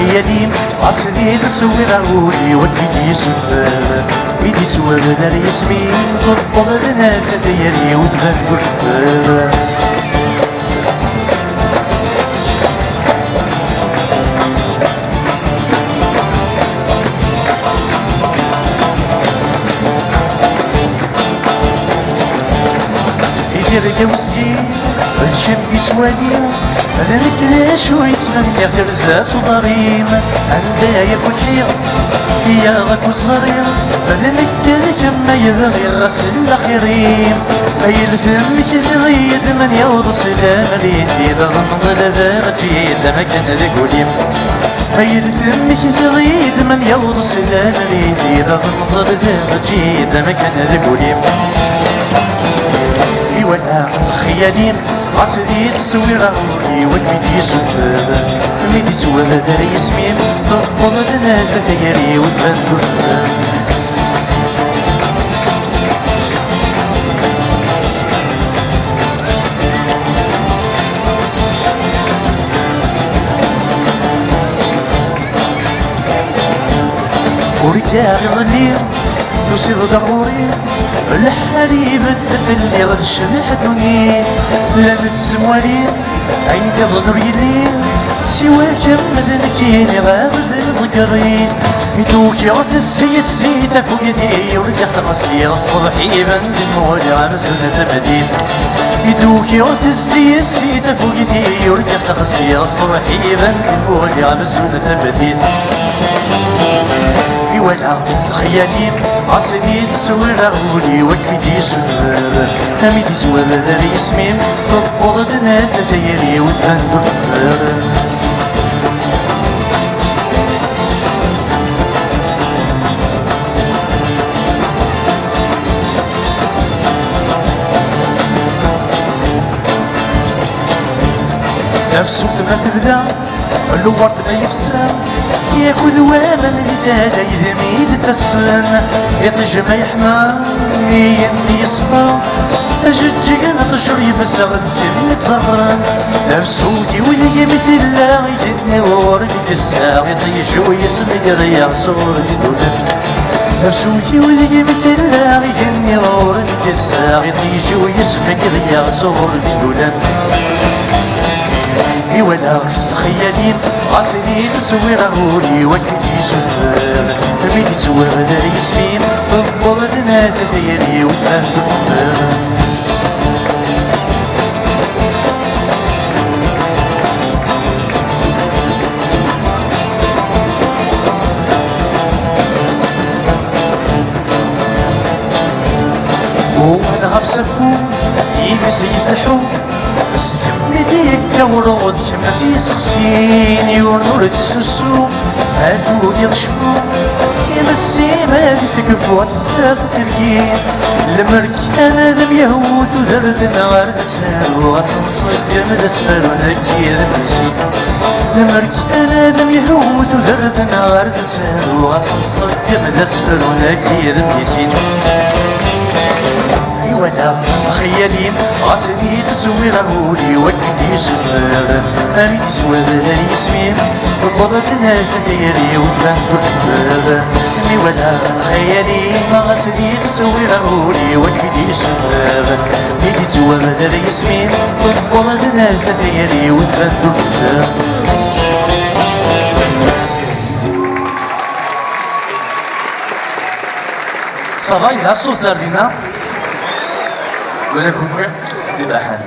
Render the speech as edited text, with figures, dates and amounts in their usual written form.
خيالي عصري نسوي راولي وكبيدي سفر بيدي سوى بدر يسمي ضبط بنات ديالي وزبان قرفر يدير وسقي هاد الشاب يتوالي هذا نكداش ويتمنى ترزاس وضريم عندها يكون حير فيا غاك والزرير هذا نكد كما يبغي غسل الاخرين ما يلثم كذغيد من يوض سلام ريت اذا ظن ظلبا جيد ما كان ذاك وليم ما يلثم كذغيد من يوض سلام ريت اذا ظن ظلبا جيد ما كان ذاك وليم ولا خيالي عصري تسوي راولي والميدي سوثر الميدي سوى ذا يسمين ضبط لنا ثياري وزبان دثر ورجع يظلي توصي ضروري الحريب الدفل غد الشمح دوني لا نتسموالي عيد ظنر يلي سوا كم ذنكيني غاب بالضقريت يدوكي غث السيسيت فوق يدي ورقع تقصي الصبح يبان المولي عمزنا تبديد يدوكي غث السيسيت فوق يدي ورقع تقصي الصبح يبان المولي عمزنا تبديد ولا خيالي عصري تسوي راولي وكبيدي سفر ميدي سوى ذا يسمين ضبط لنا ثياري وزبان دثر نفسه ثم تبدا الورد ما يفسى ياخذ وامن ذا يذميد تسلن يطج ما يحمى يني يصفى أججن تشري فسغد كن تزرن نفسوتي وذي مثل لا يدني ورد الساغ يطيش ويسمي رياض صور بدولن نفسوتي وذي مثل لا يدني ورد الساغ يطيش ويسمي رياض صور بدولن ولا خيالي عصري تسوي راولي وكبيدي سثر الميدي تسوى ذا يسمين ضبط لنا ثياري وزبان دثر وانا غبسفو يمسي يفلحو بس كمدي كورود كمتي سخسين يورنو تسلسو هاتو يضشفو يمسي ما تكفو تثاف ترقين المركان ذم يهوث ذرثنا غردتها وغتنصق من اسفل ونكي ذم يسين المركان ذم يهوث ذرثنا غردتها وغتنصق من اسفل ونكي ذم يسين ولا خيالي عصري تسوي راولي وكبيدي سفر أميدي سوى ذا يسمين ضبط لنا ثياري وزبان دثر ولا خيالي عصري تسوي راولي وكبيدي سفر أميدي سوى ذا يسمين ضبط لنا ثياري وزبان دثر صباح ذا الصوت لنا ولكم ببحث